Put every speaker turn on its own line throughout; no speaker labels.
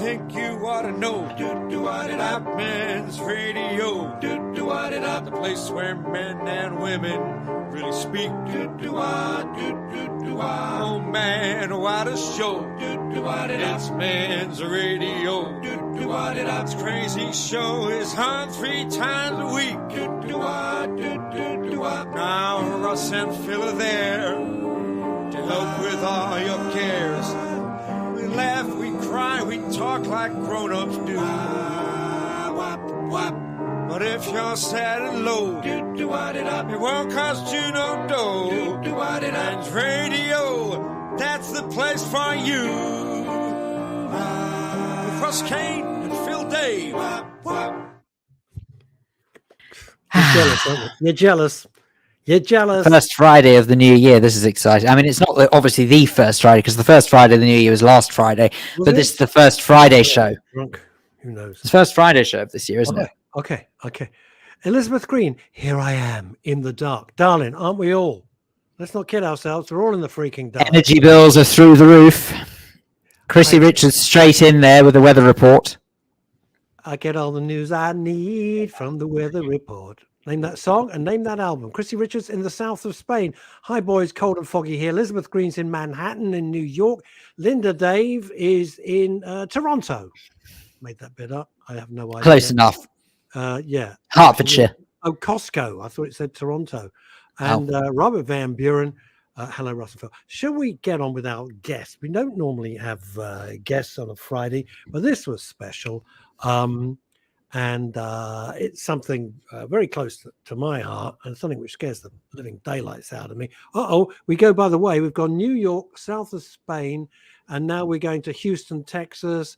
think you ought to know. Black Men's Radio. The place where men and women really speak. Oh man, what a show. It's Men's Radio. This crazy show is on 3 times a week. Now Russ and Phil are there to help with all your cares. We laugh, we cry, we talk like grown-ups do. But if you're sad and low, it won't cost you no dough. Men's Radio, that's the place for you. With Russ Kane and Phil Dave.
You're jealous, aren't you? You're jealous. You're jealous.
First Friday of the new year. This is exciting. I mean, it's not obviously the first Friday because the first Friday of the new year was last Friday, but this is the first Friday show.
Drunk. Who knows?
It's the first Friday show of this year, isn't it?
Okay. Elizabeth Green, here I am in the dark. Darling, aren't we all? Let's not kid ourselves. We're all in the freaking dark.
Energy bills are through the roof. Chrissy Richards straight in there with the weather report.
I get all the news I need from the weather report. Name that song and name that album. Chrissy Richards in the south of Spain. Hi, boys. Cold and foggy here. Elizabeth Green's in Manhattan in New York. Linda Dave is in Toronto. Made that bit up. I have no idea.
Close enough.
Yeah.
Hertfordshire.
Oh, Costco. I thought it said Toronto. And Robert Van Buren. Hello, Russell Phil. Shall we get on with our guests? We don't normally have guests on a Friday, but this was special. And it's something very close to my heart and something which scares the living daylights out of me. We go, by the way, we've gone New York, south of Spain, and now we're going to Houston, Texas.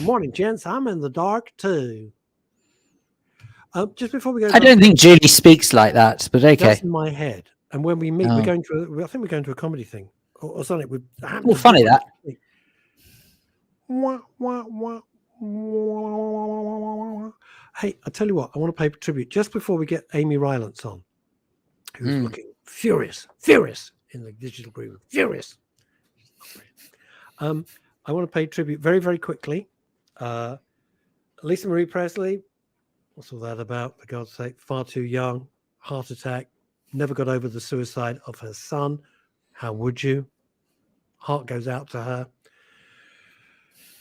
Morning, gents. I'm in the dark, too. Just before we go...
I don't think Julie speaks like that, but okay.
That's in my head. And when we meet, we're going to... I think we're going to a comedy thing or something.
Well, funny that.
Hey, I tell you what, I want to pay tribute just before we get Amy Rylance on, who's looking furious in the digital green room, furious. I want to pay tribute very, very quickly. Lisa Marie Presley, what's all that about? For God's sake, far too young, heart attack, never got over the suicide of her son. How would you? Heart goes out to her.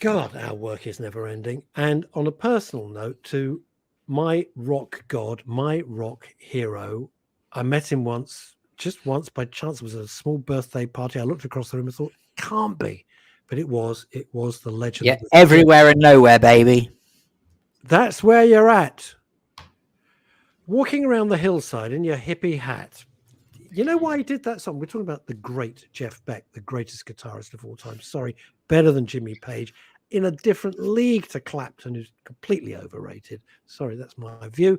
God, our work is never ending. And on a personal note, to my rock god, my rock hero, I met him just once by chance. It was a small birthday party. I looked across the room and thought, can't be. But it was the legend.
Yeah, everywhere and nowhere, baby.
That's where you're at. Walking around the hillside in your hippie hat. You know why he did that song? We're talking about the great Jeff Beck, the greatest guitarist of all time. Sorry, better than Jimmy Page. In a different league to Clapton, who's completely overrated. Sorry, that's my view.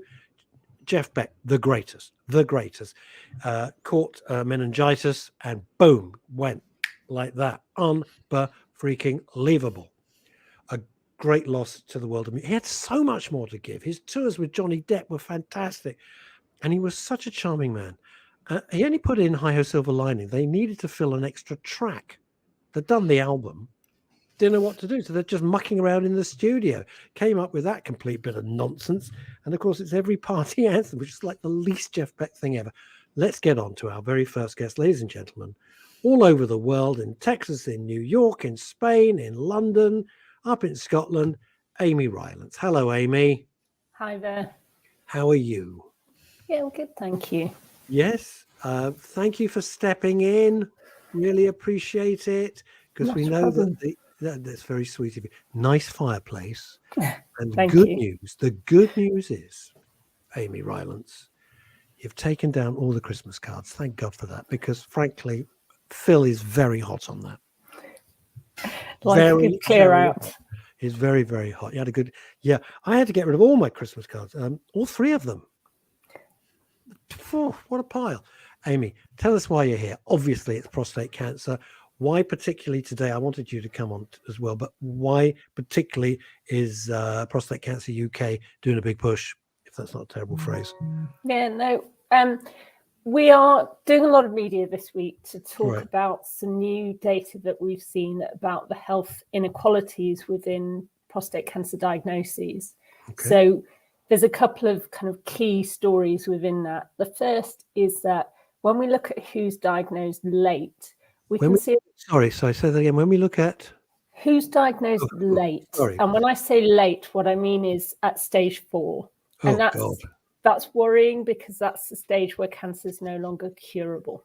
Jeff Beck, the greatest. Caught meningitis and boom, went like that. Unbefreaking-leavable. A great loss to the world of music. He had so much more to give. His tours with Johnny Depp were fantastic. And he was such a charming man. He only put in Hi Ho Silver Lining. They needed to fill an extra track. They'd done the album. Didn't know what to do. So they're just mucking around in the studio. Came up with that complete bit of nonsense. And of course, it's every party anthem, which is like the least Jeff Beck thing ever. Let's get on to our very first guest, ladies and gentlemen. All over the world, in Texas, in New York, in Spain, in London, up in Scotland, Amy Rylance. Hello, Amy.
Hi there.
How are you?
Yeah, well, good, thank you.
Yes. Thank you for stepping in. Really appreciate it. Because we know that that's very sweet of you. Nice fireplace. And good news. The good news is, Amy Rylance, you've taken down all the Christmas cards. Thank God for that. Because frankly, Phil is very hot on that.
Very clear out.
Hot. He's very, very hot. You had a good, I had to get rid of all my Christmas cards, all 3 of them. Oh, what a pile. Amy, tell us why you're here. Obviously, it's prostate cancer. Why particularly today? I wanted you to come on as well, but why particularly is Prostate Cancer UK doing a big push, if that's not a terrible phrase?
Yeah, no. We are doing a lot of media this week to talk about some new data that we've seen about the health inequalities within prostate cancer diagnoses.
Okay.
So there's a couple of kind of key stories within that. The first is that when we look at who's diagnosed late,
Sorry, say that again. When we look at
who's diagnosed late,
sorry.
And when I say late, what I mean is at stage 4. And that's worrying, because that's the stage where cancer is no longer curable.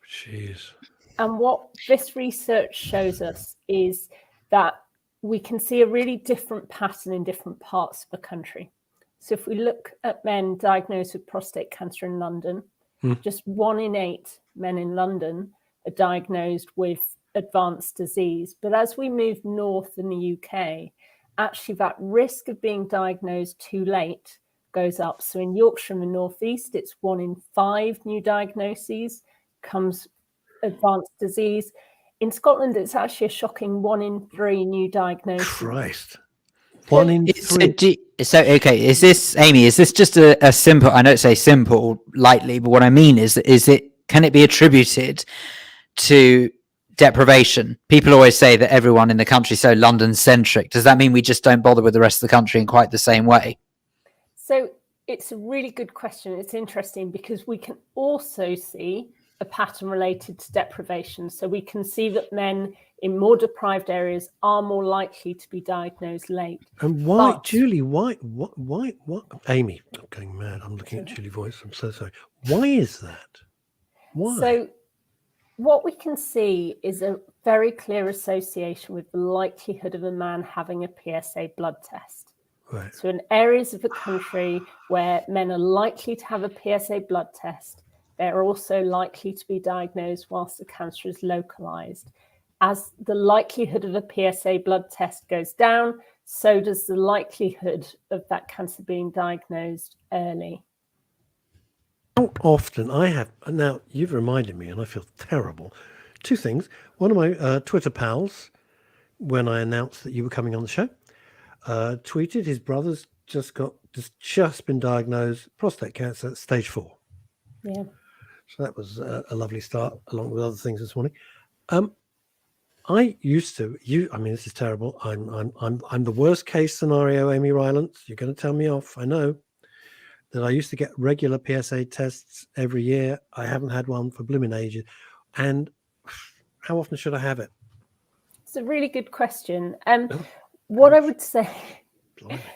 Jeez.
And what this research shows us is that we can see a really different pattern in different parts of the country. So if we look at men diagnosed with prostate cancer in London, just 1 in 8 men in London are diagnosed with advanced disease. But as we move north in the UK, actually that risk of being diagnosed too late goes up. So in Yorkshire and the Northeast, it's 1 in 5 new diagnoses comes advanced disease. In Scotland, it's actually a shocking 1 in 3 new diagnoses.
Christ. 1 in 3.
So, okay, is this, Amy, is this just a simple, I don't say simple lightly, but what I mean is can it be attributed to deprivation? People always say that everyone in the country is so London-centric. Does that mean we just don't bother with the rest of the country in quite the same way?
So it's a really good question. It's interesting because we can also see a pattern related to deprivation. So we can see that men in more deprived areas are more likely to be diagnosed late.
And why, Julie, why, Amy, I'm going mad. I'm looking at Julie's voice. I'm so sorry. Why is that? Why?
So what we can see is a very clear association with the likelihood of a man having a PSA blood test.
Right.
So in areas of the country where men are likely to have a PSA blood test, they're also likely to be diagnosed whilst the cancer is localized. As the likelihood of a PSA blood test goes down, so does the likelihood of that cancer being diagnosed early.
How often now you've reminded me, and I feel terrible, 2 things. One of my Twitter pals, when I announced that you were coming on the show, tweeted his brother's just been diagnosed prostate cancer at stage 4.
Yeah.
So that was a lovely start, along with other things this morning. I used to. I mean, this is terrible. I'm the worst case scenario, Amy Rylance. You're going to tell me off. I know that I used to get regular PSA tests every year. I haven't had one for blooming ages. And how often should I have it?
It's a really good question. What I would say,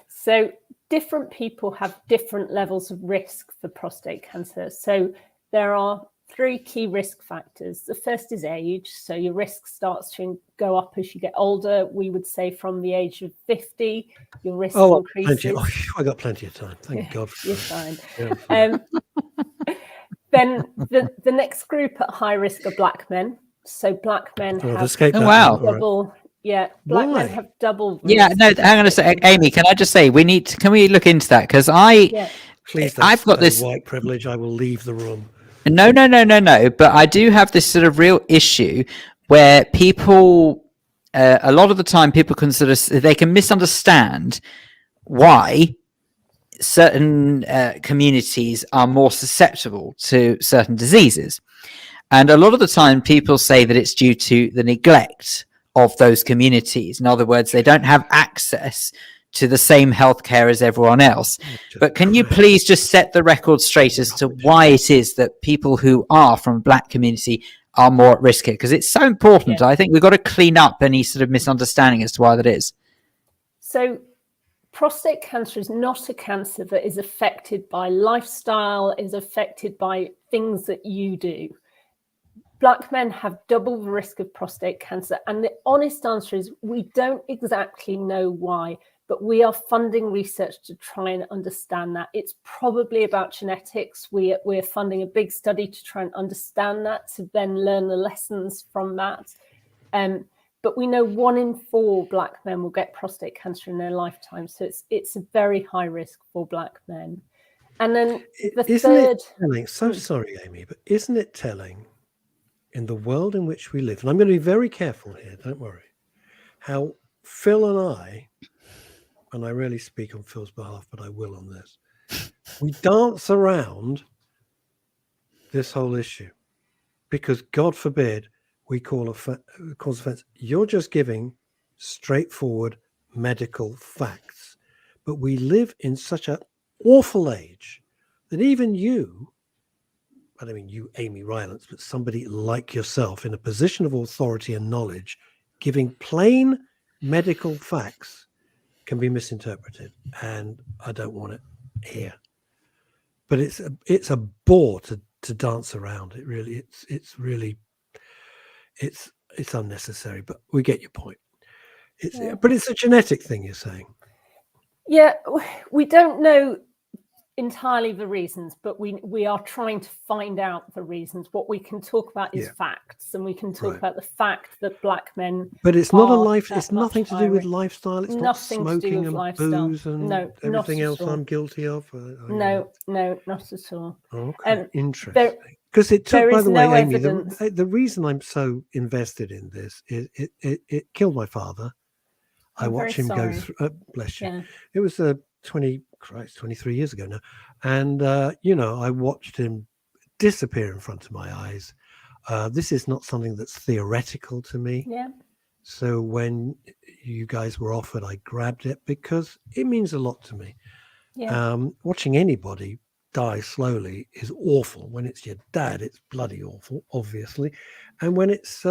so different people have different levels of risk for prostate cancer. So there are 3 key risk factors. The first is age. So your risk starts to go up as you get older. We would say from the age of 50, your risk increases.
I got plenty of time. Thank God.
You're fine.
Yeah,
then the next group at high risk are black men. So black men have double. Yeah, black men have double risk.
Yeah, no, hang on a second, Amy. Can I just say can we look into that? Because
please,
I've got this
white privilege. I will leave the room.
No. But I do have this sort of real issue where people, a lot of the time, people they can misunderstand why certain communities are more susceptible to certain diseases. And a lot of the time, people say that it's due to the neglect of those communities. In other words, they don't have access to the same healthcare as everyone else. But can you please just set the record straight as to why it is that people who are from a black community are more at risk here? Because it's so important. Yeah. I think we've got to clean up any sort of misunderstanding as to why that is.
So prostate cancer is not a cancer that is affected by lifestyle, is affected by things that you do. Black men have double the risk of prostate cancer. And the honest answer is we don't exactly know why, but we are funding research to try and understand that. It's probably about genetics. We're funding a big study to try and understand that, to then learn the lessons from that. But we know 1 in 4 black men will get prostate cancer in their lifetime. So it's a very high risk for black men. And then
sorry, Amy, but isn't it telling in the world in which we live, and I'm going to be very careful here, don't worry, how Phil and I rarely speak on Phil's behalf, but I will on this, we dance around this whole issue because, God forbid, we cause offense. You're just giving straightforward medical facts. But we live in such an awful age that even you, I don't mean you, Amy Rylance, but somebody like yourself in a position of authority and knowledge, giving plain medical facts can be misinterpreted. And I don't want it here. But it's a bore to dance around. It really, it's unnecessary, but we get your point. But it's a genetic thing, you're saying.
Yeah, we don't know entirely the reasons, but we are trying to find out the reasons. What we can talk about is facts, and we can talk about the fact that black men.
But it's not a life. It's nothing to do with lifestyle. It's not smoking and
lifestyle.
booze and everything else I'm guilty of.
No, not at all.
Okay, interesting. Because it took, by the way, Amy, the reason I'm so invested in this is it killed my father. I watched him go through. Bless you. Yeah. It was 23 years ago now, and I watched him disappear in front of my eyes. This is not something that's theoretical to me.
Yeah.
So when you guys were offered, I grabbed it because it means a lot to me. Yeah. Watching anybody die slowly is awful. When it's your dad, it's bloody awful, obviously, and when it's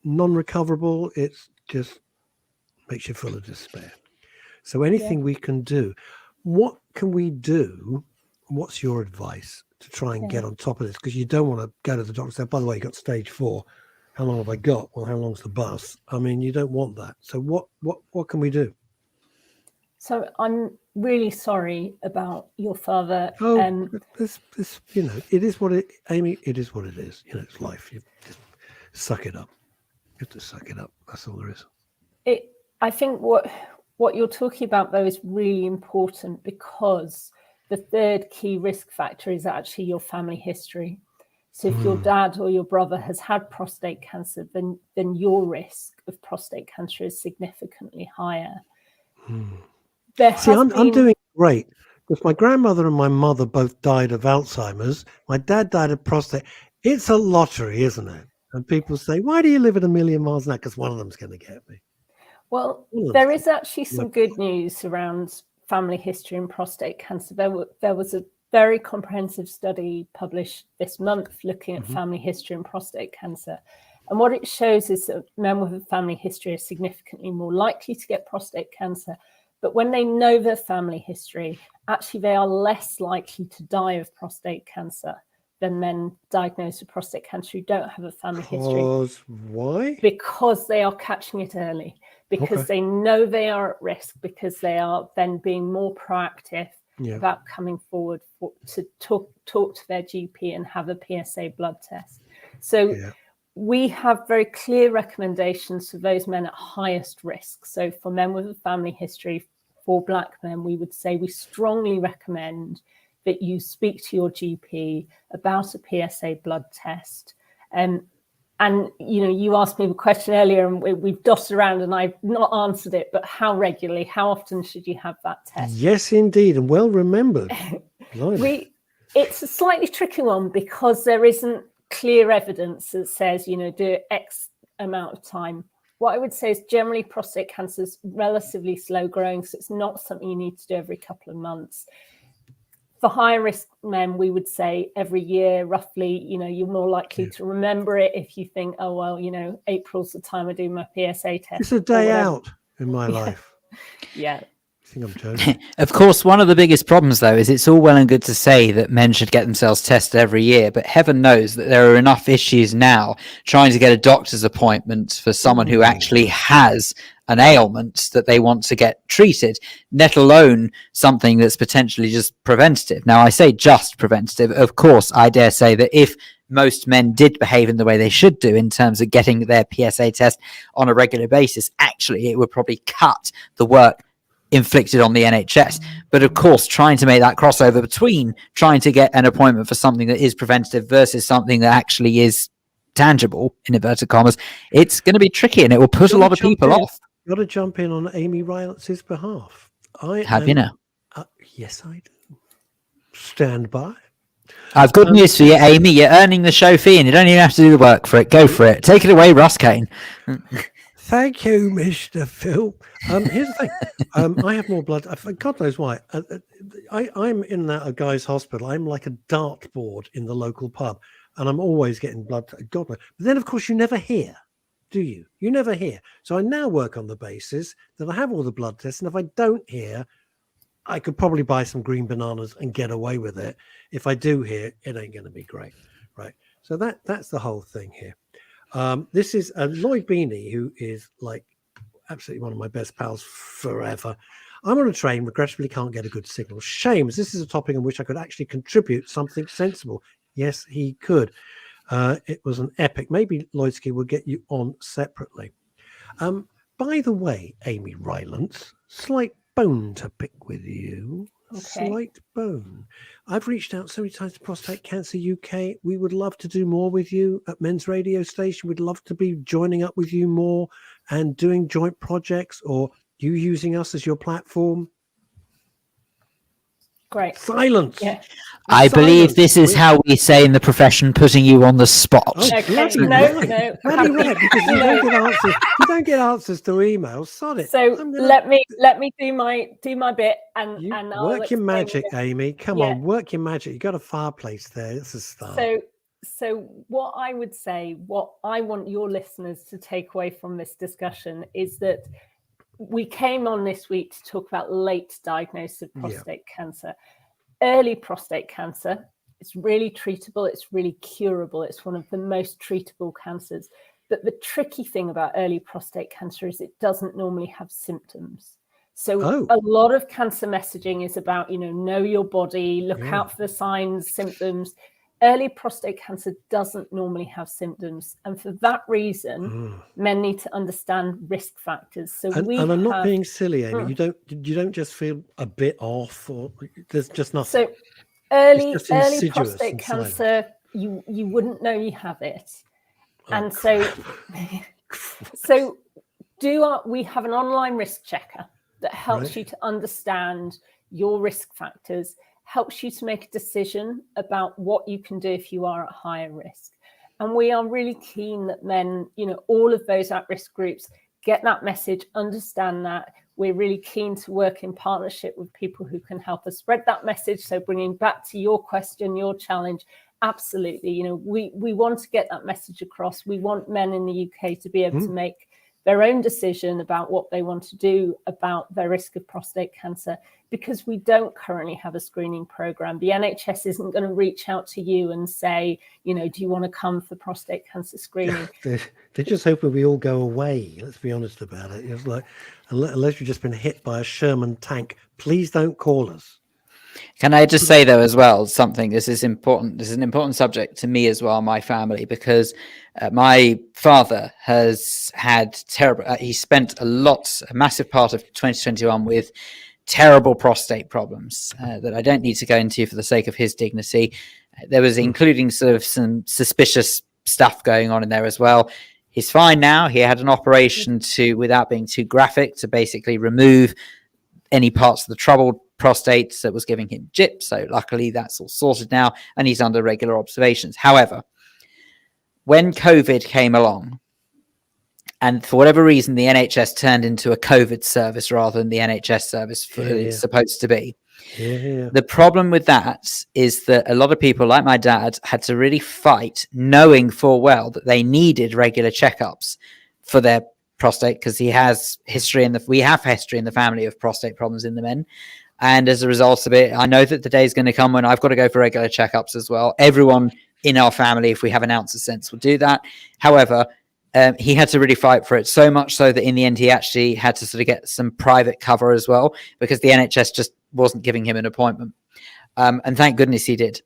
non-recoverable, it's just makes you full of despair. So anything we can do, what can we do? What's your advice to try and get on top of this? Because you don't want to go to the doctor and say, by the way, you got stage 4. How long have I got? Well, how long's the bus? I mean, you don't want that. So what can we do? So
I'm really sorry about your father.
This, it is what it, Amy, it is what it is. It's life. You just suck it up. You have to suck it up. That's all there is.
I think what you're talking about, though, is really important, because the third key risk factor is actually your family history. So if your dad or your brother has had prostate cancer, then your risk of prostate cancer is significantly higher.
I'm doing great, because my grandmother and my mother both died of Alzheimer's. My dad died of prostate. It's a lottery, isn't it? And people say, why do you live at 1,000,000 miles an hour? Because one of them's going to get me.
Well, there is actually some good news around family history and prostate cancer. There was a very comprehensive study published this month looking at family history and prostate cancer. And what it shows is that men with a family history are significantly more likely to get prostate cancer. But when they know their family history, actually they are less likely to die of prostate cancer than men diagnosed with prostate cancer who don't have a family history.
Why?
Because they are catching it early. Because they know they are at risk, because they are then being more proactive about coming forward to talk to their GP and have a PSA blood test. So we have very clear recommendations for those men at highest risk. So for men with a family history, for black men, we would say we strongly recommend that you speak to your GP about a PSA blood test. And, you asked me the question earlier, and we've dotted around and I've not answered it, but how regularly, how often should you have that test?
Yes, indeed. And well remembered.
It's a slightly tricky one, because there isn't clear evidence that says, do X amount of time. What I would say is generally prostate cancer is relatively slow growing, so it's not something you need to do every couple of months. For higher risk men, we would say every year, roughly, you're more likely to remember it if you think, oh, well, April's the time I do my PSA test.
It's a day out in my life.
Yeah.
I think I'm joking.
Of course, one of the biggest problems, though, is it's all well and good to say that men should get themselves tested every year, but heaven knows that there are enough issues now trying to get a doctor's appointment for someone who actually has an ailment that they want to get treated, let alone something that's potentially just preventative. Now, I say just preventative. Of course, I dare say that if most men did behave in the way they should do in terms of getting their PSA test on a regular basis, actually, it would probably cut the work inflicted on the NHS. But of course, trying to make that crossover between trying to get an appointment for something that is preventative versus something that actually is tangible, in inverted commas, it's going to be tricky, and it will put a lot of people off.
Got to jump in on Amy Rylance's behalf.
You know?
Yes, I do. Stand by.
I've good news for you, Amy. You're earning the show fee, and you don't even have to do the work for it. Go for it. Take it away, Russ Kane.
Thank you, Mr. Phil. Here's the thing. I have more blood. God knows why. I'm in a guy's hospital. I'm like a dartboard in the local pub, and I'm always getting blood. God knows. But then, of course, you never hear, do you? You never hear. So I now work on the basis that I have all the blood tests, and if I don't hear, I could probably buy some green bananas and get away with it. If I do hear, it ain't going to be great, right? So that's the whole thing here. This is Lloyd Beanie, who is like absolutely one of my best pals forever. I'm on a train, regrettably can't get a good signal. Shame, as this is a topic on which I could actually contribute something sensible. Yes, he could. It was an epic. Maybe Lloydski will get you on separately. By the way, Amy Rylance, slight bone to pick with you.
Okay.
Slight bone. I've reached out so many times to Prostate Cancer UK. We would love to do more with you at Men's Radio Station. We'd love to be joining up with you more and doing joint projects, or you using us as your platform.
Great.
Silence.
Yeah.
I believe this is how we say in the profession, putting you on the spot.
Oh,
Okay.
bloody
No,
right.
no.
Bloody right, because you don't get answers. You don't get answers to emails. Sod it.
So
I'm gonna-
let me do my bit and
You
I'll
work your
explain
magic,
it.
Amy. Come
Yeah.
on, work your magic. You got a fireplace there. It's a start.
So what I would say, what I want your listeners to take away from this discussion is that we came on this week to talk about late diagnosis of prostate cancer. Early prostate cancer, it's really treatable, it's really curable, it's one of the most treatable cancers. But the tricky thing about early prostate cancer is it doesn't normally have symptoms. So a lot of cancer messaging is about, know your body, look out for the signs, symptoms. Early prostate cancer doesn't normally have symptoms. And for that reason, men need to understand risk factors. So
and I'm not being silly, Amy. You don't just feel a bit off, or there's just nothing.
So early
insidious
prostate
and
cancer, you wouldn't know you have it. And so we have an online risk checker that helps you to understand your risk factors, helps you to make a decision about what you can do if you are at higher risk. And we are really keen that men, all of those at-risk groups get that message, understand that. We're really keen to work in partnership with people who can help us spread that message. So bringing back to your question, your challenge, absolutely. We want to get that message across. We want men in the UK to be able to make their own decision about what they want to do about their risk of prostate cancer, because we don't currently have a screening program. The NHS isn't going to reach out to you and say, do you want to come for prostate cancer screening?
They're just hoping we all go away. Let's be honest about it. It's like, unless you've just been hit by a Sherman tank, please don't call us.
Can I just say, though, as well, something, this is important. This is an important subject to me as well, my family, because my father has had terrible, he spent a massive part of 2021 with terrible prostate problems that I don't need to go into for the sake of his dignity. There was including sort of some suspicious stuff going on in there as well. He's fine now. He had an operation without being too graphic, to basically remove any parts of the troubled prostate that was giving him jip. So luckily that's all sorted now, and he's under regular observations. However, when COVID came along, and for whatever reason, the NHS turned into a COVID service rather than the NHS service it's supposed to be. The problem with that is that a lot of people, like my dad, had to really fight, knowing full well that they needed regular checkups for their prostate, because we have history in the family of prostate problems in the men. And as a result of it, I know that the day is going to come when I've got to go for regular checkups as well. Everyone in our family, if we have an ounce of sense, will do that. However, he had to really fight for it, so much so that in the end, he actually had to sort of get some private cover as well, because the NHS just wasn't giving him an appointment. And thank goodness he did.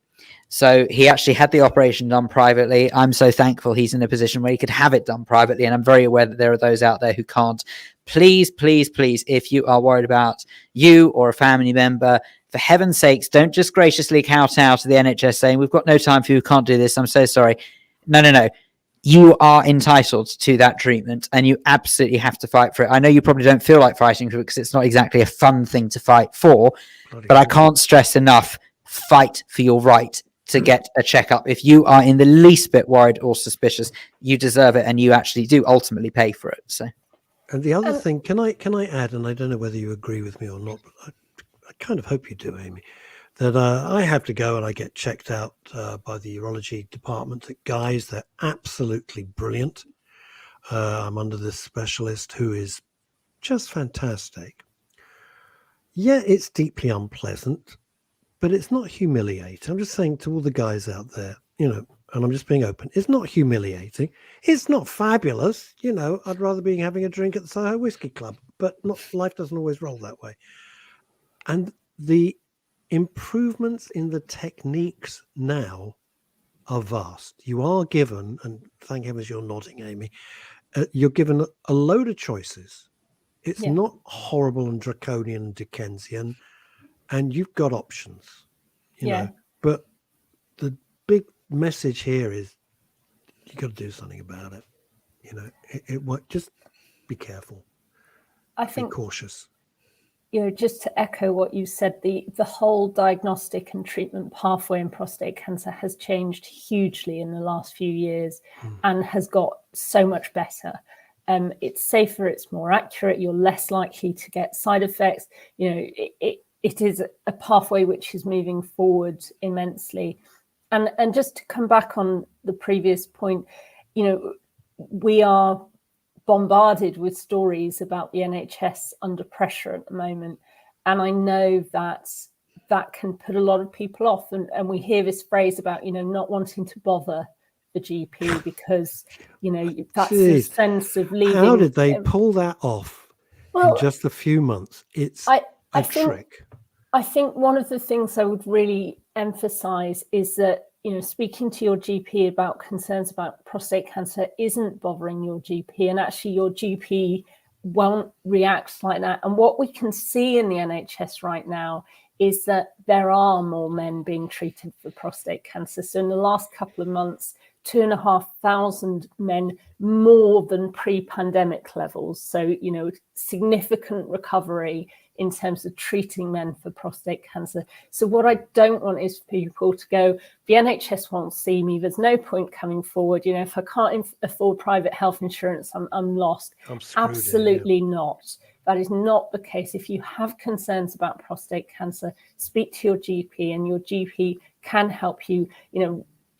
So he actually had the operation done privately. I'm so thankful he's in a position where he could have it done privately. And I'm very aware that there are those out there who can't. Please, please, please, if you are worried about you or a family member, for heaven's sakes, don't just graciously kowtow to the NHS saying, we've got no time for you, can't do this, I'm so sorry. No. You are entitled to that treatment, and you absolutely have to fight for it. I know you probably don't feel like fighting for it because it's not exactly a fun thing to fight for, but I can't stress enough, fight for your right to get a checkup. If you are in the least bit worried or suspicious, you deserve it, and you actually do ultimately pay for it. So
And the other
And
thing, can I add, and I don't know whether you agree with me or not, but I kind of hope you do, Amy, that I have to go and I get checked out by the urology department at Guy's. They're absolutely brilliant. I'm under this specialist who is just fantastic. Yeah, it's deeply unpleasant, but it's not humiliating. I'm just saying to all the guys out there, and I'm just being open. It's not humiliating. It's not fabulous. I'd rather be having a drink at the Soho Whiskey Club, but life doesn't always roll that way. And the improvements in the techniques now are vast. You are given, and thank heavens you're nodding, Amy, you're given a load of choices. It's not horrible and draconian and Dickensian, and you've got options, but the big message here is you got to do something about it. It won't. Just be careful.
I think,
be cautious.
Just to echo what you said, the whole diagnostic and treatment pathway in prostate cancer has changed hugely in the last few years and has got so much better. It's safer, it's more accurate, you're less likely to get side effects. It is a pathway which is moving forward immensely. And just to come back on the previous point, we are bombarded with stories about the NHS under pressure at the moment. And I know that can put a lot of people off. And we hear this phrase about, not wanting to bother the GP because, that's a sense of leaving.
How did they pull that off in just a few months? It's a trick.
I think one of the things I would really emphasize is that, speaking to your GP about concerns about prostate cancer isn't bothering your GP, and actually your GP won't react like that. And what we can see in the NHS right now is that there are more men being treated for prostate cancer. So in the last couple of months, 2,500 men more than pre-pandemic levels. So, significant recovery in terms of treating men for prostate cancer. So what I don't want is for people to go, the NHS won't see me, there's no point coming forward. If I can't afford private health insurance, I'm lost. Absolutely not. That is not the case. If you have concerns about prostate cancer, speak to your GP, and your GP can help you,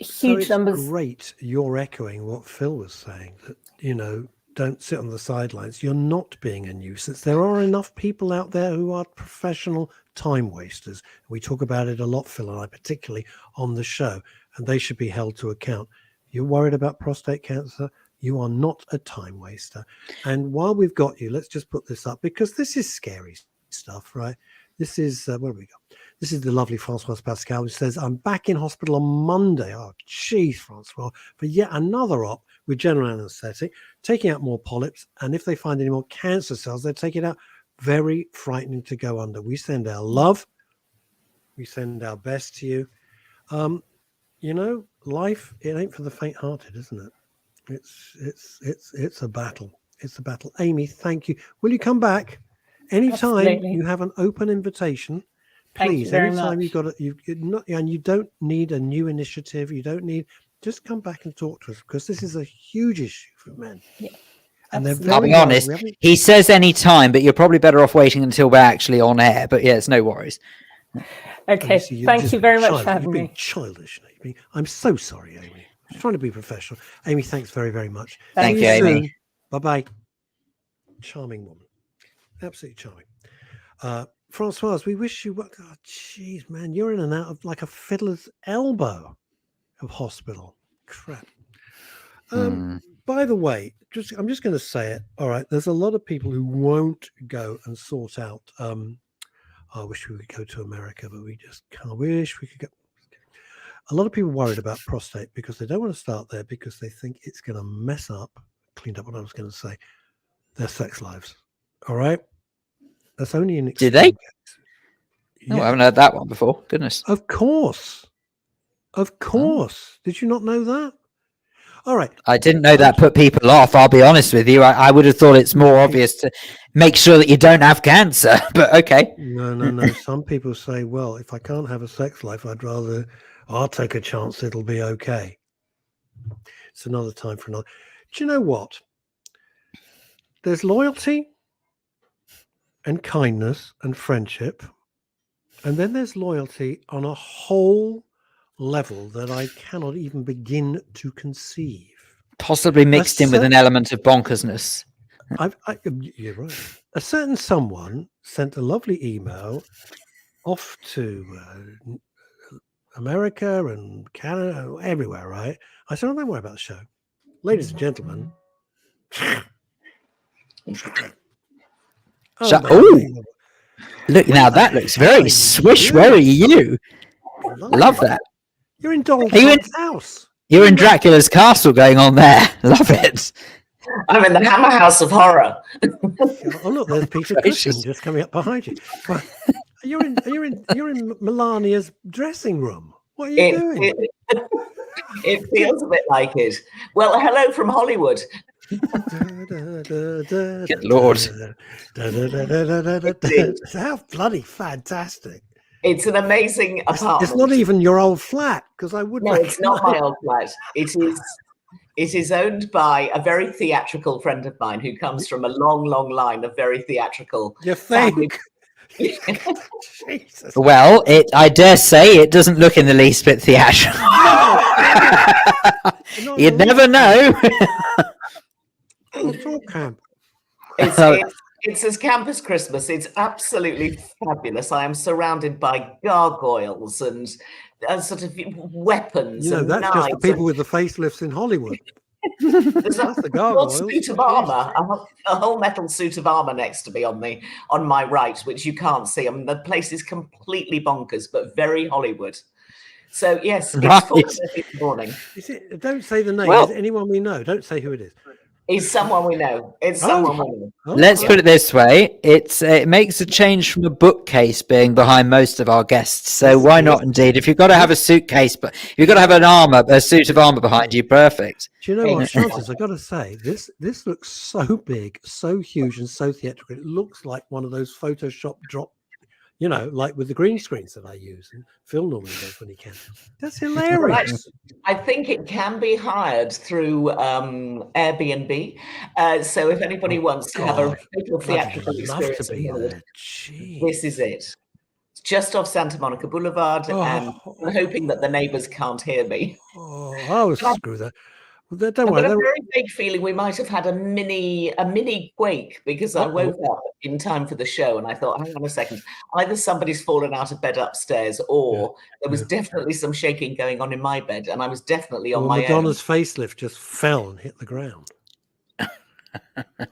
huge numbers.
Great you're echoing what Phil was saying, that, don't sit on the sidelines. You're not being a nuisance. There are enough people out there who are professional time wasters. We talk about it a lot, Phil and I, particularly on the show, and they should be held to account. You're worried about prostate cancer? You are not a time waster. And while we've got you, let's just put this up, because this is scary stuff, right? This is, where have we got? This is the lovely Francoise Pascal, who says, I'm back in hospital on Monday. Oh, geez, Francois, for yet another op with general anesthetic, taking out more polyps. And if they find any more cancer cells, they take it out. Very frightening to go under. We send our love. We send our best to you. Life, it ain't for the faint-hearted, isn't it? It's a battle. It's a battle. Amy, thank you. Will you come back anytime? Absolutely. You have an open invitation? Please, anytime you've got and you don't need a new initiative. You don't need. Just come back and talk to us, because this is a huge issue for men. Yeah. And
I'll be honest, he says any time, but you're probably better off waiting until we're actually on air. But yeah, it's no worries.
Okay, thank you very much for having me.
You're being childish, Amy. I'm so sorry, Amy. I'm trying to be professional. Amy, thanks very, very much.
Thank you, Amy.
Bye-bye. Charming woman. Absolutely charming. Francoise, we wish you well. Oh, jeez, man, you're in and out of like a fiddler's elbow of hospital. Crap. By the way, I'm just going to say it. All right, there's a lot of people who won't go and sort out. I wish we could go to America, but we just can't. I wish we could go. A lot of people worried about prostate because they don't want to start there because they think it's going to mess up. Cleaned up what I was going to say. Their sex lives. All right. That's only an extreme.
Did they?
Case.
No, I haven't heard that one before. Goodness.
Of course. Did you not know that? All right.
I didn't know that put people off. I'll be honest with you. I would have thought it's more obvious to make sure that you don't have cancer. But okay.
No. Some people say, well, if I can't have a sex life, I'll take a chance. It'll be okay. It's another time for another. Do you know what? there's loyalty and kindness and friendship, and then there's loyalty on a whole level that I cannot even begin to conceive.
Possibly mixed in with an element of bonkersness.
You're right. A certain someone sent a lovely email off to America and Canada, everywhere, right? I said, don't worry about the show. Ladies and gentlemen.
Look, now that looks very swish. Where are you? Love that.
You're in Donald Trump's house.
You're in Dracula's castle going on there. Love it.
I'm in the Hammer House of Horror.
Oh look, there's Peter Cushing just coming up behind you. Well, you're in Melania's dressing room. What are you doing?
It feels a bit like it. Well, hello from Hollywood.
Good Lord.
How bloody fantastic.
It's an amazing apartment.
It's not even your old flat, because I wouldn't.
No, it's not my old flat. It is owned by a very theatrical friend of mine who comes from a long, long line of very theatrical.
You think?
Jesus. Well, I dare say it doesn't look in the least bit theatrical. You'd never know.
It's all camp.
It's as camp as Christmas. It's absolutely fabulous. I am surrounded by gargoyles and sort of weapons.
That's just the people with the facelifts in Hollywood.
There's a whole suit of armor, a whole metal suit of armor next to me on my right, which you can't see. I mean, the place is completely bonkers, but very Hollywood. So yes, it's 4:30 in the morning.
Don't say the name. Is it anyone we know? Don't say who it is.
It's someone we know. It's someone we know.
Let's put it this way: it makes a change from a bookcase being behind most of our guests. So why not? Indeed, if you've got to have a suitcase, but you've got to have a suit of armor behind you, perfect.
Do you know what, Francis? I've got to say, this looks so big, so huge, and so theatrical. It looks like one of those Photoshop drop. Like with the green screens that I use, and Phil normally does when he can. That's hilarious.
I think it can be hired through Airbnb. So if anybody wants to have a total theatrical experience, this is it. It's just off Santa Monica Boulevard, and I'm hoping that the neighbors can't hear me.
Screw that. Well, don't worry.
I've got a very big feeling we might have had a mini quake, because I woke up in time for the show and I thought, hang on a second, either somebody's fallen out of bed upstairs, or there was definitely some shaking going on in my bed, and I was definitely on my own.
Madonna's facelift just fell and hit the ground. I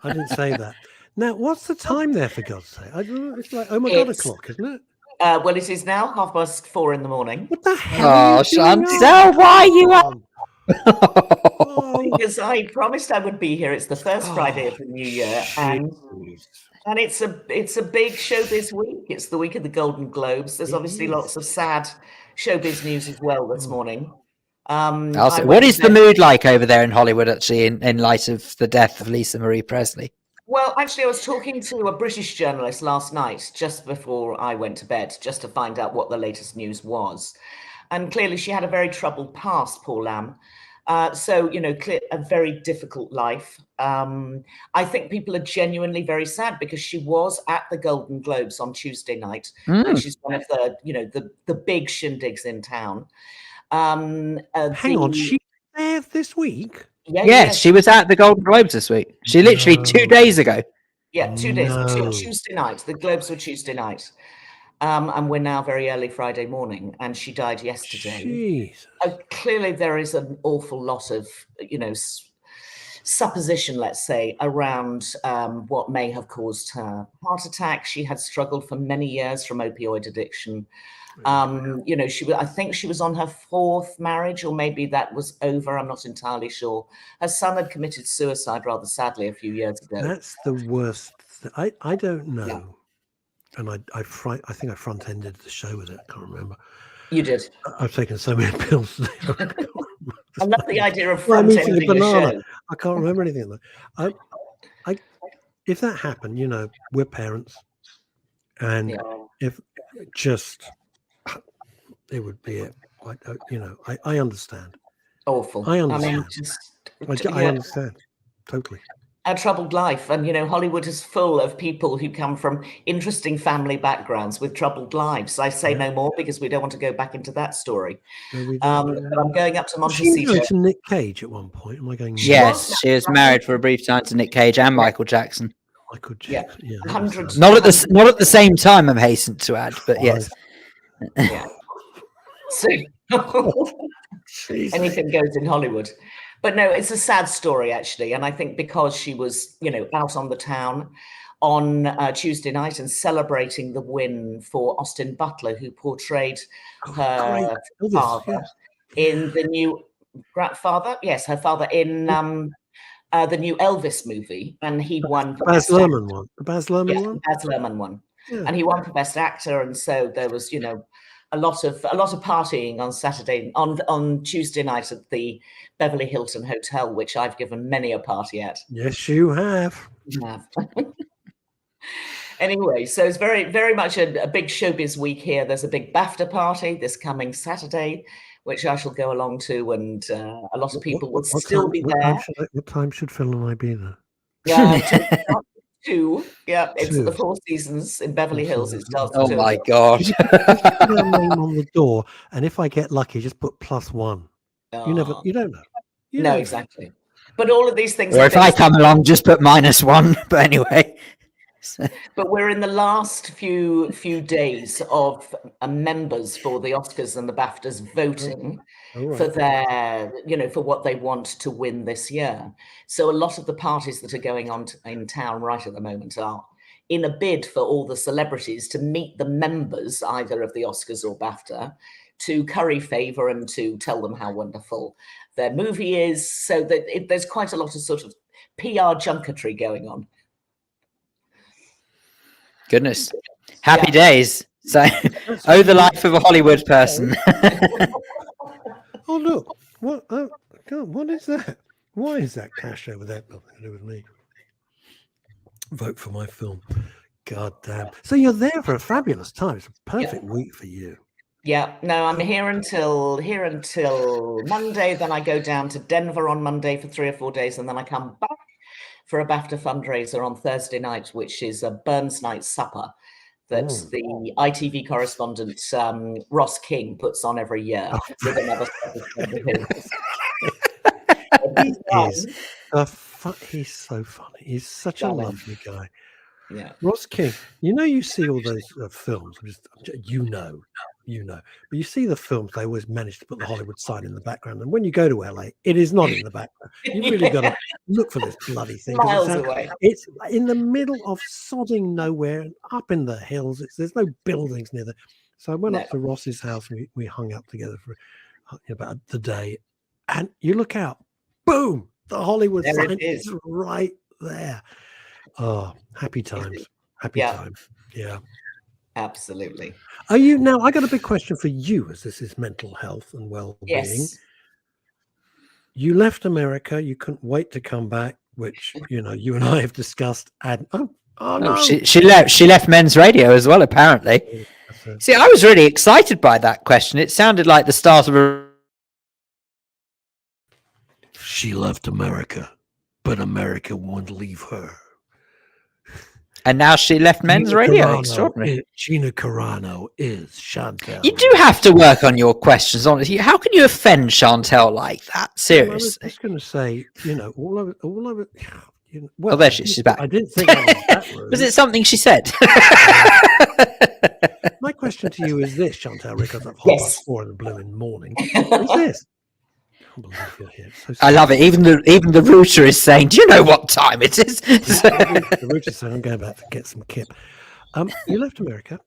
didn't say that. Now, what's the time there, for God's sake? It's like, oh my God, o'clock, isn't it?
Well, it is now 4:30 in the morning.
What the hell?
Oh, Chantal, why are you up?
Because I promised I would be here. It's the first Friday of the new year, and it's a big showbiz week. It's the week of the Golden Globes. There's obviously lots of sad showbiz news as well this morning.
What is the mood like over there in Hollywood, actually, in light of the death of Lisa Marie Presley?
Well, actually, I was talking to a British journalist last night, just before I went to bed, just to find out what the latest news was. And clearly she had a very troubled past, poor lamb. So, a very difficult life. I think people are genuinely very sad, because she was at the Golden Globes on Tuesday night, which is one of the big shindigs in town.
Hang on, she's there this week?
Yes, she was at the Golden Globes this week. She literally 2 days ago.
Yeah, 2 days. Tuesday night. The Globes were Tuesday night. And we're now very early Friday morning, and she died yesterday. Clearly, there is an awful lot of, supposition, let's say, around what may have caused her heart attack. She had struggled for many years from opioid addiction. I think she was on her fourth marriage, or maybe that was over. I'm not entirely sure. Her son had committed suicide rather sadly a few years ago.
That's the worst. I don't know. Yeah. And I think I front-ended the show with it. I can't remember.
You did.
I've taken so many pills.
I love the idea of front-ending a show.
I can't remember anything. If that happened, we're parents, and if it would be it. I understand.
Awful.
I understand. I understand totally.
a troubled life. And, Hollywood is full of people who come from interesting family backgrounds with troubled lives. I say no more because we don't want to go back into that story.
No, we don't.
But I'm going up to
Was she
Montecito.
married to Nick Cage at one point? Am I going?
Yes, she was married for a brief time to Nick Cage and Michael Jackson.
Michael
Yeah,
Jackson. Yeah,
hundreds.
Not at the same time, I'm hastened to add, but yes.
Yeah. So anything goes in Hollywood. But no, it's a sad story, actually. And I think because she was, out on the town on Tuesday night and celebrating the win for Austin Butler, who portrayed her father in the new grandfather. Yes, her father in the new Elvis movie. And he won
the Baz Luhrmann one. The Baz Luhrmann one?
The Baz Luhrmann one.
Yeah.
And he won for Best Actor. And so there was, a lot of partying on Tuesday night at the Beverly Hilton Hotel, which I've given many a party at.
Yes, you have.
Anyway, so it's very, very much a big showbiz week here. There's a big BAFTA party this coming Saturday, which I shall go along to, and a lot of people will still be there.
What time should Phil and I be there?
Yeah, 2. Yeah, it's at the Four Seasons in Beverly Hills. It starts.
Oh my God!
Just put our name on the door, and if I get lucky, just put +1. You don't know.
No, exactly. But all of these things.
Or if I come along, just put -1. But anyway.
But we're in the last few days of members for the Oscars and the BAFTAs voting for their, for what they want to win this year. So a lot of the parties that are going on in town right at the moment are in a bid for all the celebrities to meet the members, either of the Oscars or BAFTA, to curry favor and to tell them how wonderful their movie is. So that there's quite a lot of sort of PR junketry going on.
Goodness. Happy days. So, the life of a Hollywood person.
Oh, look. What? Oh, God, what is that? Why is that cash over there? Nothing to do with me. Vote for my film. God damn. So you're there for a fabulous time. It's a perfect week for you.
Yeah. No, I'm here until Monday. Then I go down to Denver on Monday for 3 or 4 days. And then I come back for a BAFTA fundraiser on Thursday night, which is a Burns Night Supper that the ITV correspondent Russ Kane puts on every year with another
He's so funny. He's such a lovely guy.
Yeah,
Russ King. You see all those films. But you see the films. They always manage to put the Hollywood sign in the background. And when you go to LA, it is not in the background. You've really got to look for this bloody thing.
Miles away.
It's in the middle of sodding nowhere, and up in the hills. There's no buildings near there. So I went up to Ross's house. And we hung out together for about the day, and you look out. Boom! The Hollywood sign is right there. Oh, happy times. Happy times. Yeah.
Absolutely.
Are you now? I got a big question for you, as this is mental health and well-being.
Yes.
You left America. You couldn't wait to come back, which you and I have discussed. And no.
She left Men's Radio as well, apparently. See, I was really excited by that question. It sounded like the start of a.
She left America, but America won't leave her.
And now she left Men's Radio. Extraordinary.
Gina Carano is Chantel.
You do have to work on your questions, honestly. How can you offend Chantel like that? Seriously.
I was just going to say, all of it.
Well, there she's back.
I didn't think that was that rude.
Was it something she said?
My question to you is this, Chantel, because I've 4:30 in the blooming morning. What is this? I
love it. Even the router is saying, "Do you know what time it is?"
The router saying, "I'm going back to get some kip." You left America.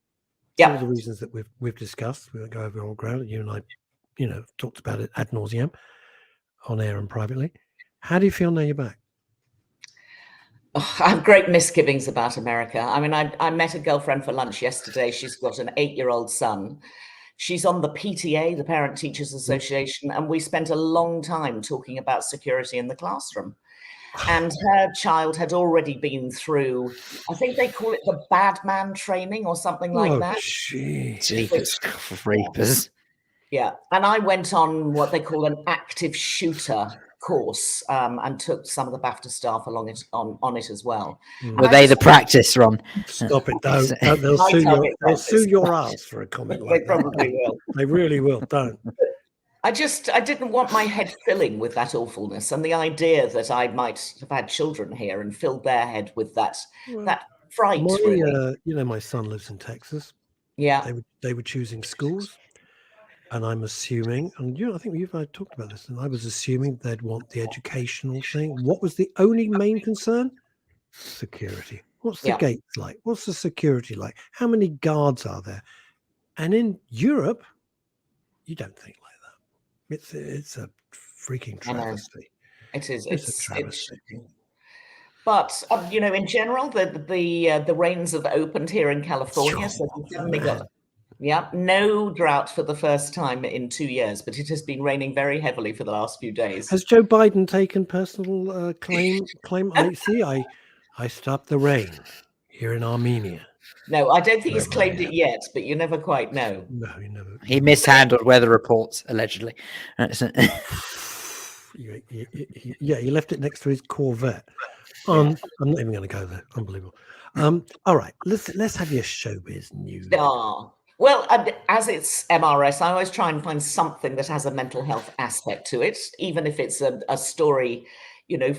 Yeah.
All the reasons that we've discussed. We won't go over all ground. You and I, talked about it ad nauseum, on air and privately. How do you feel now you're back?
I have great misgivings about America. I mean, I met a girlfriend for lunch yesterday. She's got an 8-year-old son. She's on the PTA, the Parent Teachers Association, and we spent a long time talking about security in the classroom. And her child had already been through, I think they call it the bad man training or something like that.
Jeepers creepers.
Yeah. And I went on what they call an active shooter course, and took some of the BAFTA staff along it on it as well.
Were they the practice, Ron?
Stop it! Don't. They'll sue your ass for a comment like
They
that.
probably will.
They really will. Don't.
I didn't want my head filling with that awfulness, and the idea that I might have had children here and filled their head with that fright. Really.
My son lives in Texas.
Yeah.
They were choosing schools, and I'm assuming, and I think you've talked about this, and I was assuming they'd want the educational thing. What was the only main concern? Security. What's the gates like? What's the security like? How many guards are there? And in Europe, you don't think like that. It's a freaking travesty.
It is.
It's a travesty.
But in general, the rains have opened here in California, so we've suddenly got no drought for the first time in 2 years, but it has been raining very heavily for the last few days.
Has Joe Biden taken personal claim? I stopped the rain here in Armenia.
No, I don't think he's claimed it yet, but you never quite know.
No, you never.
He mishandled weather reports, allegedly.
He left it next to his Corvette. I'm not even going to go there. Unbelievable. All right, let's have your showbiz news.
Well, as it's MRS, I always try and find something that has a mental health aspect to it, even if it's a story,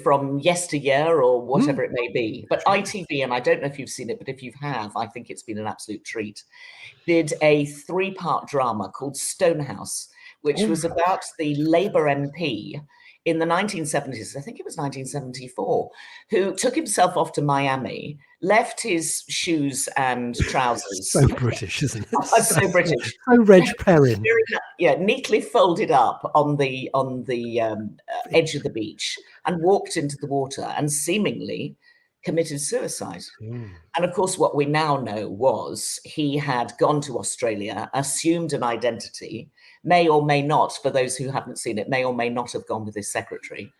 from yesteryear or whatever it may be. But ITV, and I don't know if you've seen it, but if you have, I think it's been an absolute treat, did a 3-part drama called Stonehouse, which was about the Labour MP in the 1970s, I think it was 1974, who took himself off to Miami, left his shoes and trousers.
So British, isn't it?
So British.
So Reg Perrin.
Neatly folded up on the edge of the beach and walked into the water and seemingly committed suicide. And of course, what we now know was he had gone to Australia, assumed an identity, may or may not, for those who haven't seen it, may or may not have gone with his secretary,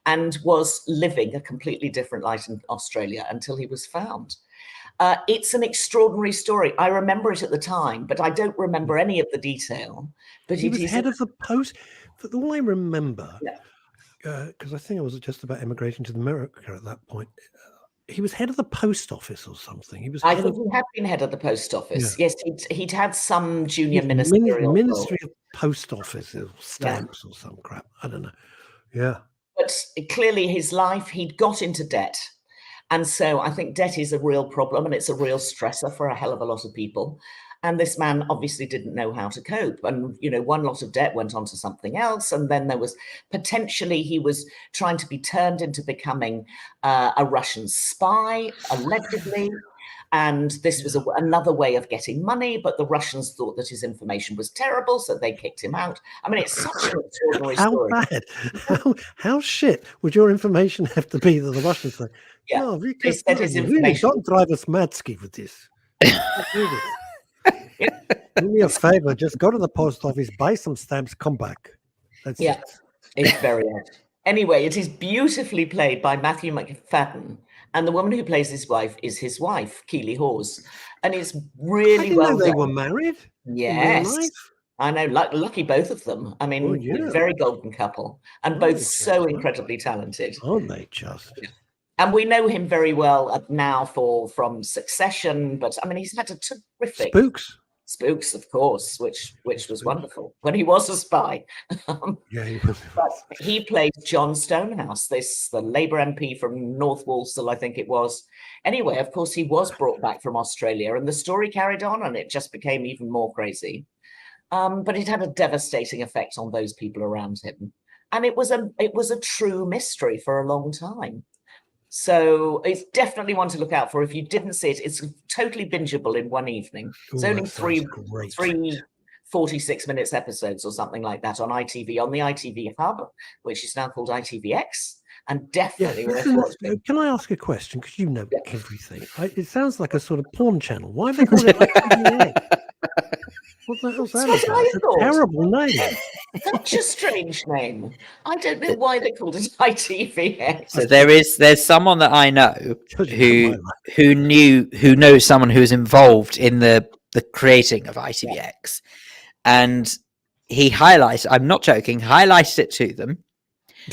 and was living a completely different life in Australia until he was found. It's an extraordinary story. I remember it at the time, but I don't remember any of the detail. But
he was head of the post. All I remember, because I think it was just about immigration to America at that point. He was head of the post office or something. He
had been head of the post office. Yeah. Yes, he'd had some junior ministerial
Ministry of Post Office or stamps or some crap. I don't know. Yeah.
But clearly his life, he'd got into debt. And so I think debt is a real problem and it's a real stressor for a hell of a lot of people. And this man obviously didn't know how to cope. And, one lot of debt went on to something else. And then there was potentially he was trying to be turned into becoming a Russian spy, allegedly. And this was another way of getting money. But the Russians thought that his information was terrible, so they kicked him out. I mean, it's such an extraordinary story.
How bad? How shit would your information have to be that the Russians say, no,
they said his information.
Really don't drive us Madsky with this. Do me a favor, just go to the post office, buy some stamps, come back. That's it.
It's very odd. Anyway, it is beautifully played by Matthew McFadden, and the woman who plays his wife is his wife, Keely Hawes, and it's really well done.
They were married.
Yes, I know. Lucky both of them. I mean, very golden couple, and both so incredibly talented.
Aren't they just?
And we know him very well now from Succession, but I mean, he's had a terrific Spooks, of course, which was wonderful when he was a spy.
He was.
But he played John Stonehouse, the Labour MP from North Walsall, I think it was. Anyway, of course, he was brought back from Australia, and the story carried on, and it just became even more crazy. But it had a devastating effect on those people around him, and it was a true mystery for a long time. So it's definitely one to look out for. If you didn't see it, it's totally bingeable in one evening. It's only three 46 minutes episodes or something like that on ITV, on the ITV Hub, which is now called ITVX. And definitely
can I ask a question? Because you know everything. It sounds like a sort of porn channel. Why do they call it ITVX? What the hell's that? It's a terrible name.
Such a strange name. I don't know why they called it ITVX.
So there's someone that I know who knows someone who was involved in the creating of ITVX, and he highlighted. I'm not joking. Highlighted it to them,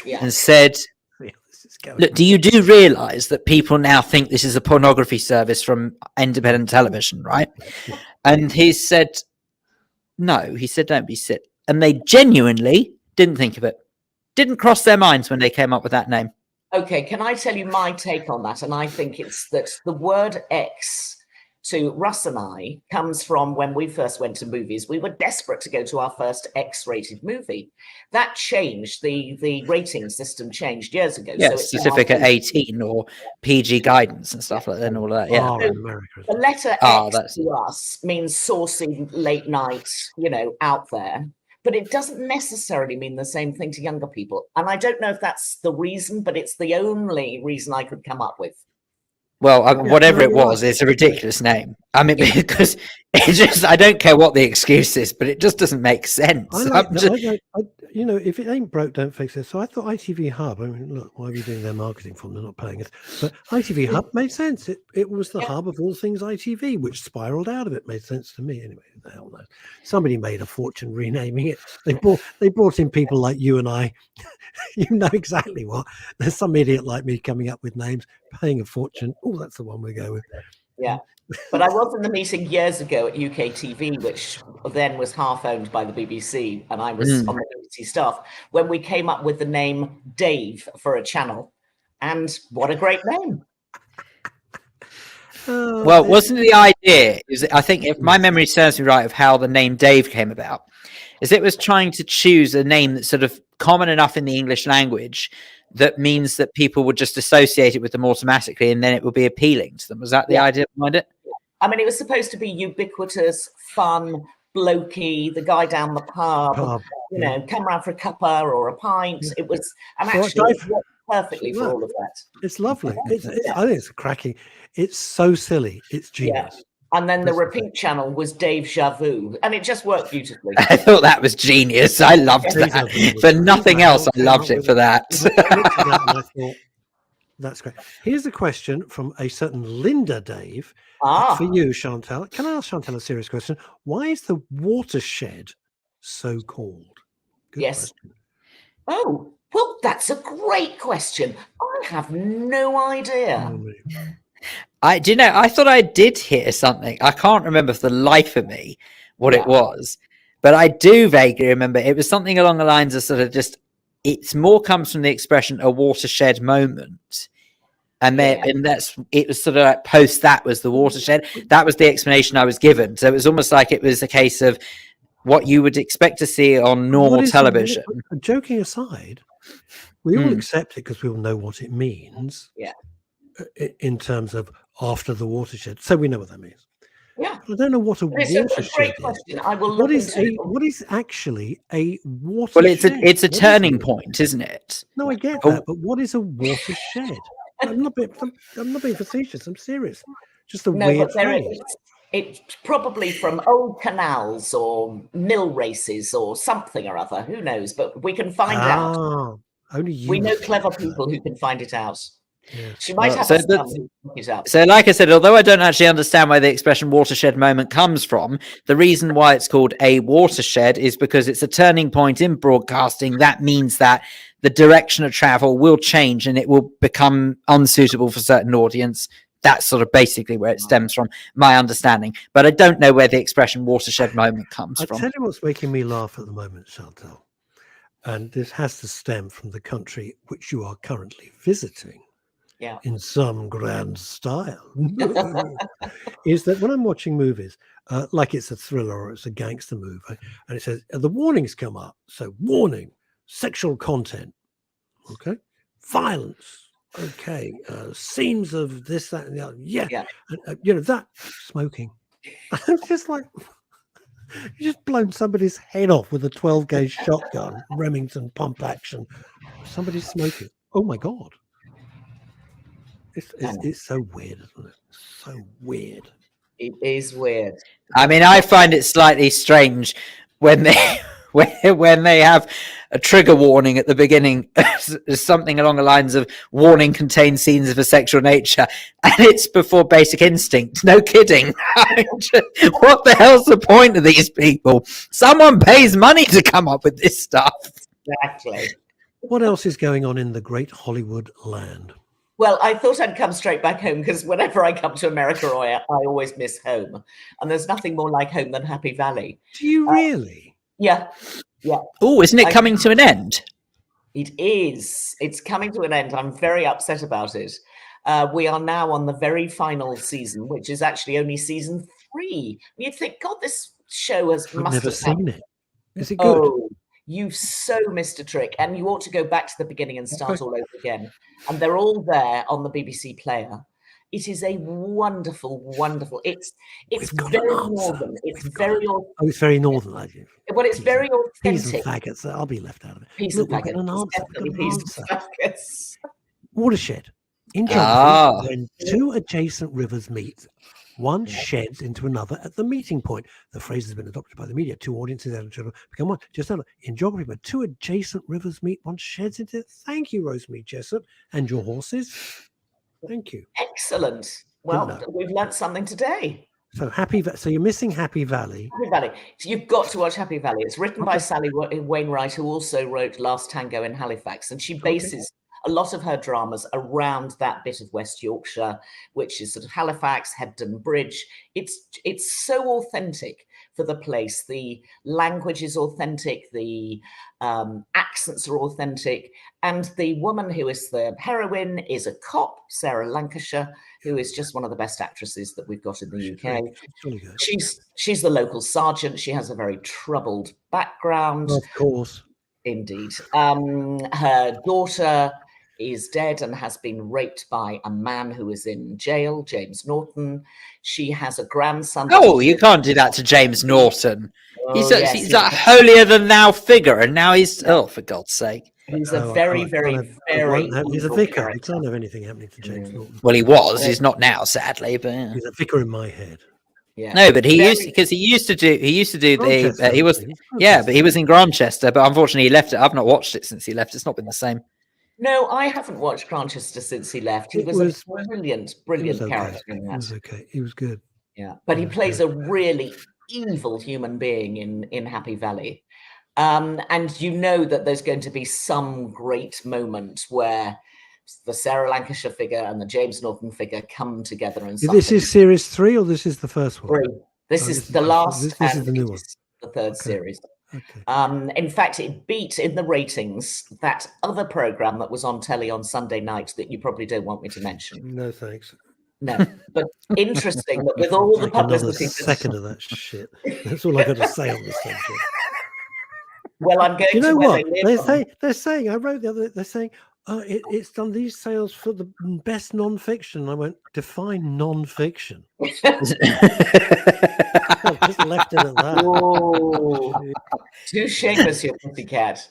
Yeah.
and said,
Yeah, this is going
look, do you realise that people now think this is a pornography service from independent television, right? And he said, no. He said, don't be silly. And they genuinely didn't think of it. Didn't cross their minds when they came up with that name.
Okay, can I tell you my take on that? And I think it's that the word X to Russ and I comes from when we first went to movies. We were desperate to go to our first X-rated movie. That changed. The rating system changed years ago.
Yeah,
so it's
certificate 18 or PG guidance and stuff like that and all that. Yeah.
R in America.
the letter
Ah,
X
that's
to us means saucy, late night, out there. But it doesn't necessarily mean the same thing to younger people. And I don't know if that's the reason, but it's the only reason I could come up with.
Well, whatever
no,
it
you're
was,
right.
it's a ridiculous name. I mean, because it just, I don't care what the excuse is, but it just doesn't make sense.
I like that. If it ain't broke, don't fix it. So I thought ITV Hub, I mean, look, why are we doing their marketing for them? They're not paying us. But ITV Hub made sense. It was the hub of all things ITV, which spiraled out of it. Made sense to me. Anyway, the hell knows. Somebody made a fortune renaming it. They brought in people like you and I. You know exactly what. There's some idiot like me coming up with names, paying a fortune. Oh, that's the one we go with.
Yeah. But I was in the meeting years ago at UK TV, which then was half owned by the BBC, and I was on the BBC staff, when we came up with the name Dave for a channel. And what a great name.
Well, wasn't the idea, I think if my memory serves me right, of how the name Dave came about, is it was trying to choose a name that's sort of common enough in the English language that means that people would just associate it with them automatically and then it would be appealing to them. Was that the idea behind it?
I mean, it was supposed to be ubiquitous, fun, blokey, the guy down the pub, come round for a cuppa or a pint. It was, and actually it worked perfectly for all of that.
It's lovely. I think it's cracking. It's so silly. It's genius.
Yeah. And then the repeat channel was Dave Javu, and it just worked beautifully.
I thought that was genius. I loved that. For nothing else, I loved it for that.
I thought, that's great. Here's a question from a certain Linda Dave for you, Chantal. Can I ask Chantal a serious question? Why is the watershed so called? Good question.
Oh, well, that's a great question. I have no idea.
I thought I did hear something. I can't remember for the life of me what it was, but I do vaguely remember it was something along the lines of sort of just, it's more comes from the expression a watershed moment. And it was sort of like post that was the watershed. That was the explanation I was given. So it was almost like it was a case of what you would expect to see on normal television.
Joking aside, we all accept it because we all know what it means.
Yeah.
In terms of after the watershed, so we know what that means.
Yeah,
I don't know what a watershed
is. Great question. I will look
what is actually a watershed?
Well, it's a turning point, isn't it?
No, I get that, but what is a watershed? I'm not being facetious. I'm serious. Just a weird phrase.
It's probably from old canals or mill races or something or other. Who knows? But we can find out.
Only you.
We know clever people who can find it out.
Yeah.
She might have
so like I said, although I don't actually understand where the expression watershed moment comes from, the reason why it's called a watershed is because it's a turning point in broadcasting. That means that the direction of travel will change and it will become unsuitable for certain audience. That's sort of basically where it stems from, my understanding. But I don't know where the expression watershed moment comes from.
I'll tell you what's making me laugh at the moment, Chantal, and this has to stem from the country which you are currently visiting.
Yeah.
In some grand style, is that when I'm watching movies, like it's a thriller or it's a gangster movie, and it says the warnings come up. So warning, sexual content, okay, violence, okay, scenes of this, that, and the other, and, that smoking. I'm just like, you just blown somebody's head off with a 12-gauge shotgun, Remington pump action. Somebody's smoking. Oh my God. It's so weird, isn't it? So weird.
It is weird.
I mean, I find it slightly strange when they when they have a trigger warning at the beginning, something along the lines of warning contains scenes of a sexual nature, and it's before Basic Instinct. No kidding. What the hell's the point of these people? Someone pays money to come up with this stuff.
Exactly.
What else is going on in the great Hollywood land?
Well, I thought I'd come straight back home because whenever I come to America, I always miss home. And there's nothing more like home than Happy Valley.
Do you really?
Yeah.
Oh, isn't it coming to an end?
It is. It's coming to an end. I'm very upset about it. We are now on the very final season, which is actually only season 3. You'd think, God, this show
I've never seen it. Is it good?
Oh, you've so missed a trick, and you ought to go back to the beginning and start all over again. And they're all there on the BBC Player. It is a wonderful, wonderful. It's very northern. It's very.
Oh, it's very northern.
Well, it's very
Peas and
authentic.
faggots. I'll be left out of it.
Peas
Look,
and
we've got an
faggots.
answer.
Definitely
We've got an
peas and
answer.
faggots.
Watershed. In geography, when two adjacent rivers meet, one sheds into another at the meeting point. The phrase has been adopted by the media. Two audiences become one. Just in geography, when two adjacent rivers meet, one sheds into it. Thank you, Rosemary Jessup, and your horses. Thank you.
Excellent. Well, we've learnt something today.
So so you're missing Happy Valley.
Happy Valley. So you've got to watch Happy Valley. It's written by Sally Wainwright, who also wrote Last Tango in Halifax, and she bases a lot of her dramas around that bit of West Yorkshire, which is sort of Halifax, Hebden Bridge. It's so authentic for the place. The language is authentic. The accents are authentic. And the woman who is the heroine is a cop, Sarah Lancashire, who is just one of the best actresses that we've got in the UK. She's the local sergeant. She has a very troubled background.
Of course.
Indeed. Her daughter is dead and has been raped by a man who is in jail, James Norton. She has a grandson.
Oh, you can't do that to James Norton. He's
yes,
a holier than thou figure, and now he's for God's sake.
He's a very
he's a vicar. Character. You can't have anything happening to James Norton.
Well, he was. He's not now, sadly. But
he's a vicar in my head.
Yeah. No, but he used to do the he was but he was in Grantchester, but unfortunately he left it. I've not watched it since he left. It's not been the same.
No, I haven't watched Grantchester since he left. He was a brilliant character in that.
He was okay. He was good.
Yeah, but he plays a really evil human being in Happy Valley. And you know that there's going to be some great moment where the Sarah Lancashire figure and the James Norton figure come together. And
this is series 3, or this is the first one?
3. This is the last.
This is the new one.
The third series.
Okay.
In fact, it beat in the ratings that other program that was on telly on Sunday night that you probably don't want me to mention.
No, thanks.
No, but interesting that with all the publicity.
Second of that shit. That's all I got to say on this subject.
Well, I'm going.
You know what they're saying? I wrote the other. They're saying, it's done these sales for the best non-fiction. I went, define non-fiction. Just left it at that.
Whoa. Too shameless, your pussycat.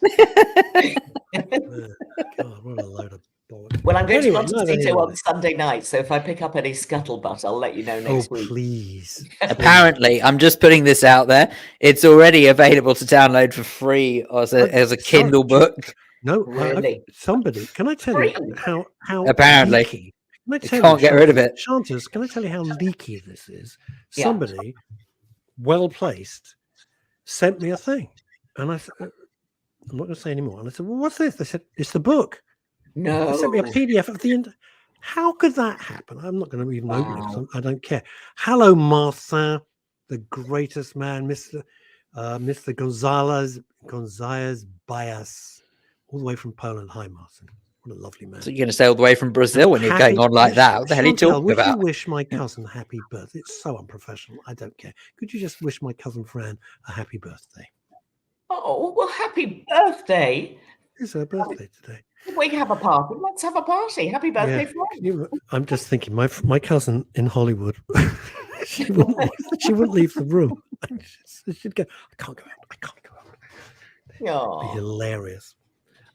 God, what a load of bollocks.
Well, I'm going to Montecito on Sunday night, so if I pick up any scuttlebutt, I'll let you know next week.
Please.
Apparently, I'm just putting this out there. It's already available to download for free as a Kindle book.
No,
really?
Somebody, can I tell you how
apparently
leaky,
can't get rid of it.
Chances, can I tell you how leaky this is?
Yeah.
Somebody, well placed, sent me a thing, and I said, I'm not going to say anymore. And I said, well, what's this? They said, it's the book.
No.
They sent me a PDF of the end. How could that happen? I'm not going to even open it because I don't care. Hello, Martha, the greatest man, Mr. Gonzalez Bias, all the way from Poland. Hi, Martin. What a lovely man.
So you're going to say all the way from Brazil when you're going on like that? What the hell are you talking about?
Would you wish my cousin happy birthday? It's so unprofessional. I don't care. Could you just wish my cousin Fran a happy birthday?
Oh, well, happy birthday.
It's her birthday today.
We can have a party. Let's have a party. Happy birthday, Fran.
I'm just thinking, my cousin in Hollywood, she wouldn't leave the room. She'd go, I can't go out. I can't go out.
Oh.
It'd be hilarious.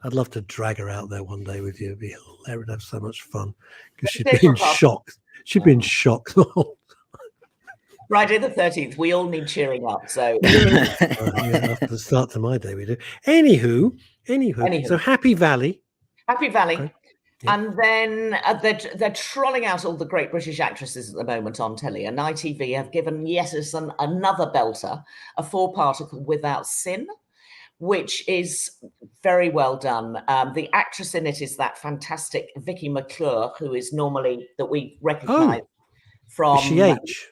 I'd love to drag her out there one day with you. It'd be hilarious. We'd have so much fun because she'd be in shock. She'd be in shock.
Friday the 13th. We all need cheering up. So
after the start to my day, we do. Anywho. So Happy Valley.
Happy Valley.
Okay. Yeah.
And then they're trolling out all the great British actresses at the moment on telly. And ITV have given another belter, a 4-parter called Without Sin, which is very well done. The actress in it is that fantastic Vicky McClure, who is normally that we recognise from.
Is she H?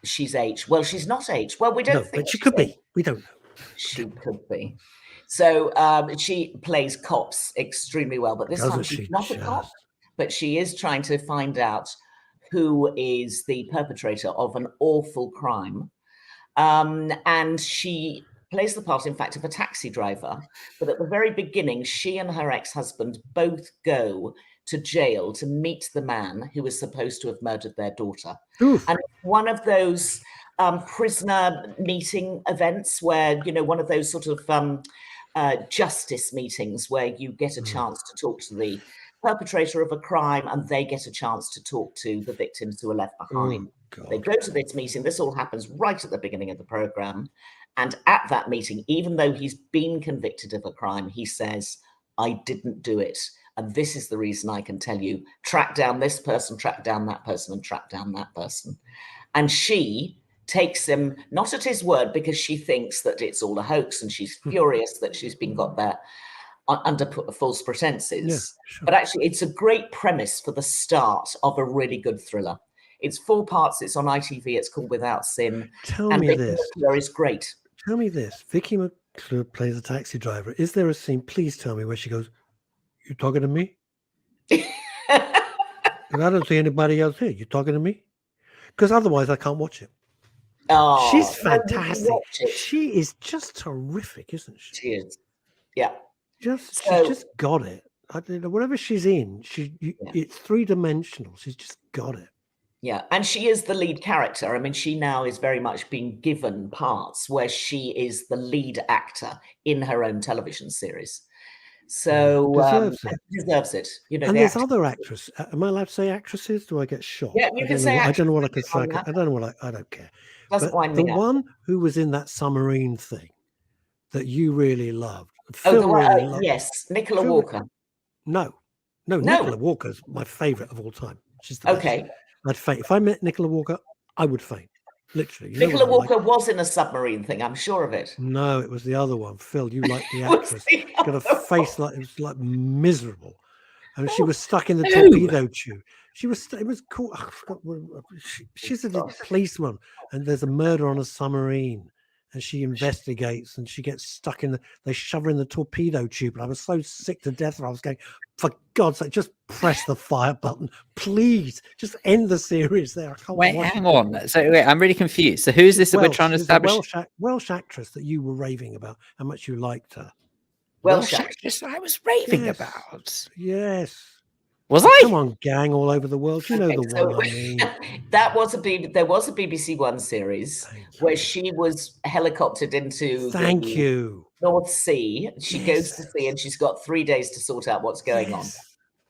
She's H. Well, she's not H. Well, we don't
No,
think
but she could
H.
be. We don't know.
She could be. So she plays cops extremely well, but this time she's not a cop, but she is trying to find out who is the perpetrator of an awful crime. And she plays the part, in fact, of a taxi driver. But at the very beginning, she and her ex-husband both go to jail to meet the man who was supposed to have murdered their daughter.
Oof.
And one of those prisoner meeting events where, you know, one of those sort of justice meetings where you get a chance to talk to the perpetrator of a crime and they get a chance to talk to the victims who are left behind. They go to this meeting. This all happens right at the beginning of the program. And at that meeting, even though he's been convicted of a crime, he says, I didn't do it. And this is the reason I can tell you, track down this person, track down that person, and track down that person. And she takes him not at his word because she thinks that it's all a hoax and she's furious that she's been got there under false pretenses.
Yeah, sure.
But actually, it's a great premise for the start of a really good thriller. It's 4 parts. It's on ITV. It's called Without Sin.
Tell me this.
McClure is great.
Tell me this. Vicky McClure plays a taxi driver. Is there a scene, please tell me, where she goes, you talking to me? And I don't see anybody else here. You talking to me? Because otherwise I can't watch it.
Oh,
she's fantastic. She is just terrific, isn't she?
She is. Yeah.
She's just got it. I don't know, whatever she's in, it's 3-dimensional. She's just got it.
Yeah, and she is the lead character. I mean, she now is very much being given parts where she is the lead actor in her own television series. So deserves it. You know,
and there's other actresses. Am I allowed to say actresses? Do I get shot?
Yeah, you can say
I don't know what I can say. I don't know what I don't care.
Doesn't wind
the
me up.
one who was in that submarine thing that you really loved.
Yes, Nicola Walker.
No, Nicola Walker's my favourite of all time. She's the
okay.
best. I'd faint. If I met Nicola Walker, I would faint. Literally.
Nicola Walker was in a submarine thing. I'm sure of it.
No, it was the other one. Phil, you like the actress. Got a face like it was like miserable. And she was stuck in the torpedo tube. She was. It was cool. I forgot. She's a policeman, and there's a murder on a submarine, and she investigates, and she gets stuck in the. They shove her in the torpedo tube, and I was so sick to death. I was going, for God's sake, just press the fire button, please. Just end the series there. I can't
wait, hang on. So wait, I'm really confused. So who is this that we're trying to establish?
Welsh actress that you were raving about, how much you liked her.
Welsh
actress I was raving about.
Yes.
Was I?
Come on, gang all over the world. You know the one I mean.
There was a BBC One series where she was helicoptered into the North Sea. She goes to sea and she's got 3 days to sort out what's going on.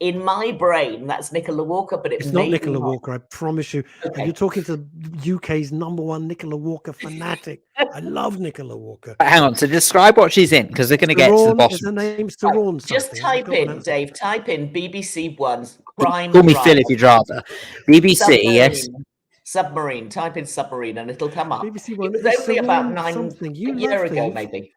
In my brain, that's Nicola Walker, but it's
not Nicola Walker. I promise you. Okay. You're talking to UK's #1 Nicola Walker fanatic. I love Nicola Walker.
Hang on. So describe what she's in, because they're going to get to the bottom.
Is her name Saron?
Just type in, Dave. Type in BBC One's crime.
Call me Phil if you'd rather. BBC,
submarine,
yes.
Submarine. Type in submarine, and it'll come up.
BBC One.
It was only about a year ago, maybe.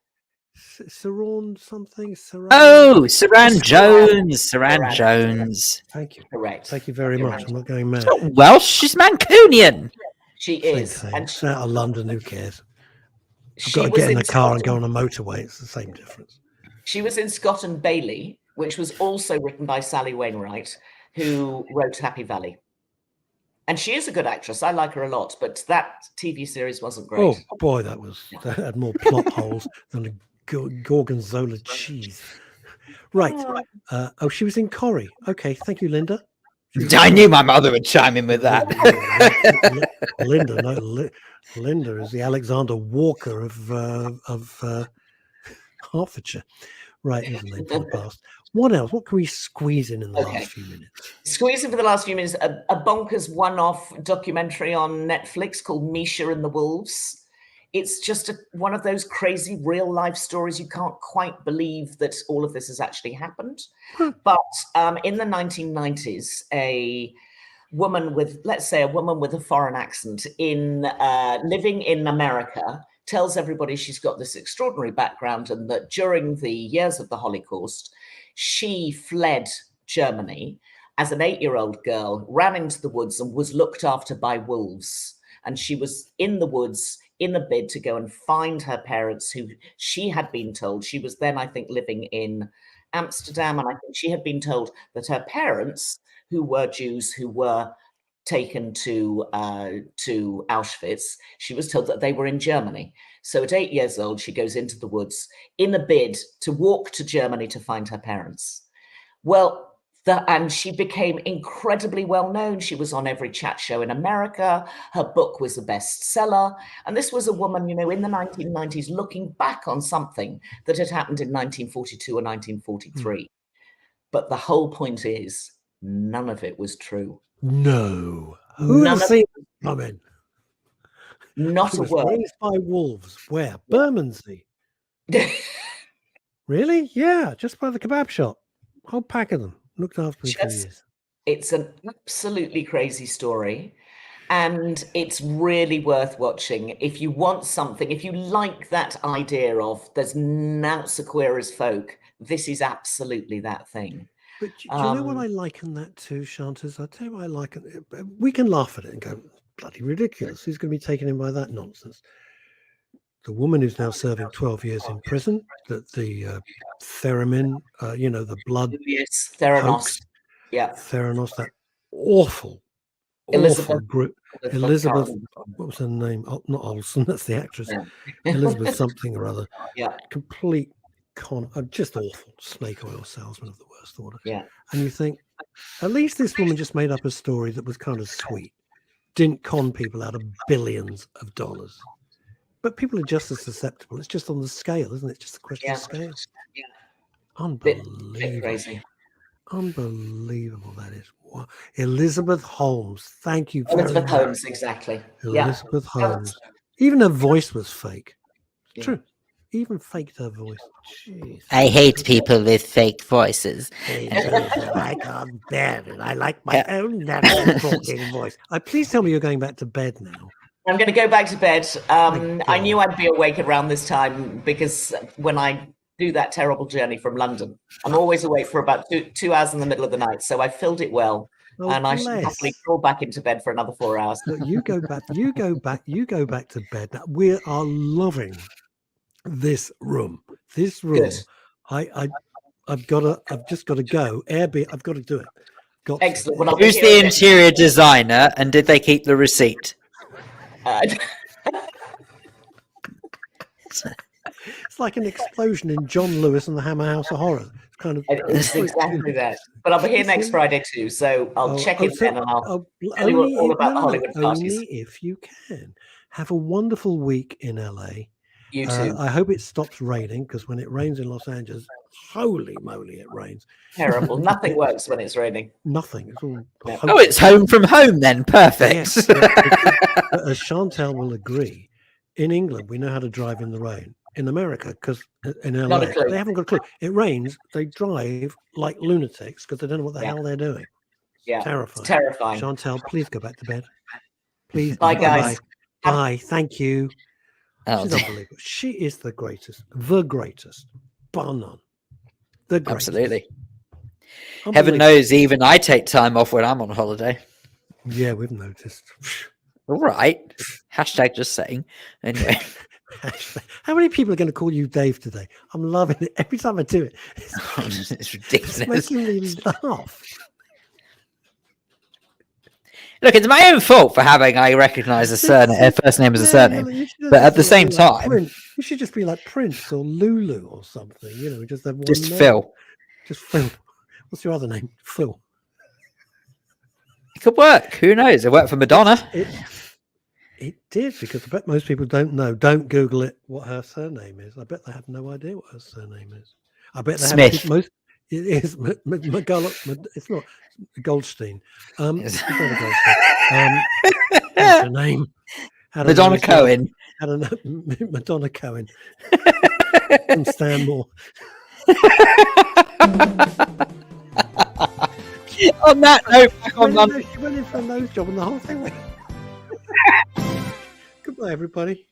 Saran something.
Oh, Saran Jones. Saran Jones.
Thank you.
Correct.
Thank you very much. I'm not going mad.
She's not Welsh. She's Mancunian.
She is.
And she's out of London. Who cares? I've got to get in the car and go on a motorway. It's the same difference.
She was in Scott and Bailey, which was also written by Sally Wainwright, who wrote Happy Valley. And she is a good actress. I like her a lot, but that TV series wasn't great.
Oh boy, that had more plot holes than a gorgonzola cheese. Right. She was in Corrie. Okay, thank you, Linda.
I knew my mother would chime in with that.
Linda is the Alexander Walker of Hertfordshire. Right, isn't it? Podcast. What else? What can we squeeze in the last few minutes?
Squeeze in for the last few minutes. A bonkers one-off documentary on Netflix called Misha and the Wolves. It's just one of those crazy real-life stories. You can't quite believe that all of this has actually happened. But in the 1990s, a woman with a foreign accent living in America tells everybody she's got this extraordinary background and that during the years of the Holocaust, she fled Germany as an 8-year-old girl, ran into the woods and was looked after by wolves. And she was in the woods in a bid to go and find her parents, who she had been told, she was then, I think, living in Amsterdam, and I think she had been told that her parents, who were Jews, who were taken to Auschwitz, she was told that they were in Germany. So at 8 years old, she goes into the woods in a bid to walk to Germany to find her parents. Well, and she became incredibly well known. She was on every chat show in America. Her book was a bestseller. And this was a woman, in the 1990s, looking back on something that had happened in 1942 or 1943. But the whole point is, none of it was true.
No. Who would have seen it coming?
Not a word.
Raised by wolves. Where? Bermondsey. Really? Yeah, just by the kebab shop. Whole pack of them. Looked after me for years.
It's an absolutely crazy story. And it's really worth watching. If you want something, if you like that idea of there's noughts so queer as folk, this is absolutely that thing.
But do you know what I liken that to, Shantas? I'll tell you what I liken it. We can laugh at it and go, bloody ridiculous. Who's going to be taken in by that nonsense? The woman who's now serving 12 years in prison, that the Theramin, the blood.
Yes, Theranos. Yeah.
Theranos, that awful group. Elizabeth, what was her name? Oh, not Olsen, that's the actress. Yeah. Elizabeth something or other.
Yeah.
Complete just awful snake oil salesman of the worst order.
Yeah.
And you think, at least this woman just made up a story that was kind of sweet. Didn't con people out of billions of dollars. But people are just as susceptible. It's just on the scale, isn't it? It's just a question of scale.
Yeah.
Unbelievable.
Bit crazy.
Unbelievable, that is. Wow. Elizabeth Holmes. Thank you.
Elizabeth Holmes, exactly.
Elizabeth Holmes. Even her voice was fake. It's true. Even faked her voice. Jeez.
I hate people with fake voices.
I can't bear it. I like my own natural talking voice. Please tell me you're going back to bed now.
I'm going to go back to bed. I knew I'd be awake around this time because when I do that terrible journey from London, I'm always awake for about 2 hours in the middle of the night. So I filled it well. Oh, and I should happily crawl back into bed for another 4 hours.
Look, you go back to bed. Now, we are loving this room.
Good.
I've just got to go. I've got to do it.
Excellent. Well,
who's the interior designer, and did they keep the receipt?
It's like an explosion in John Lewis and the Hammer House of Horrors. It's kind of
it's exactly that. But I'll be here next Friday too, so I'll check in then and I'll tell you all about the Hollywood parties.
Only if you can. Have a wonderful week in LA.
You too.
I hope it stops raining, because when it rains in Los Angeles, holy moly, it rains.
Terrible. Nothing works when it's raining.
Nothing. It's all
it's home from home then. Perfect. Yes,
as Chantal will agree, in England, we know how to drive in the rain. In America, because in LA, they haven't got a clue. It rains, they drive like lunatics because they don't know what the hell they're doing.
Yeah.
Terrifying.
It's terrifying.
Chantal, please go back to bed. Please.
Bye, guys.
Bye. Thank you.
Oh,
she's unbelievable. She is the greatest, bar none. The greatest.
Absolutely. Heaven knows, even I take time off when I'm on holiday.
Yeah, we've noticed.
All right. Hashtag just saying. Anyway.
How many people are going to call you Dave today? I'm loving it. Every time I do it,
it's ridiculous.
It's making me laugh.
Look, it's my own fault for having I recognize a first name as a surname, but at the same time,
you should just be like Prince or Lulu or something. Just have one
just
name.
Phil.
Just Phil. What's your other name? Phil.
It could work. Who knows? It worked for Madonna.
It did, because I bet most people don't know. Don't Google it. What her surname is? I bet they have no idea what her surname is. I bet they
Smith.
have most. It is McGull. It's not Goldstein. It's not a Goldstein. What's her name?
Madonna Cohen.
Madonna Cohen. From Stanmore.
On that note, back on London.
She went in for a nose job and the whole thing went. Goodbye, everybody.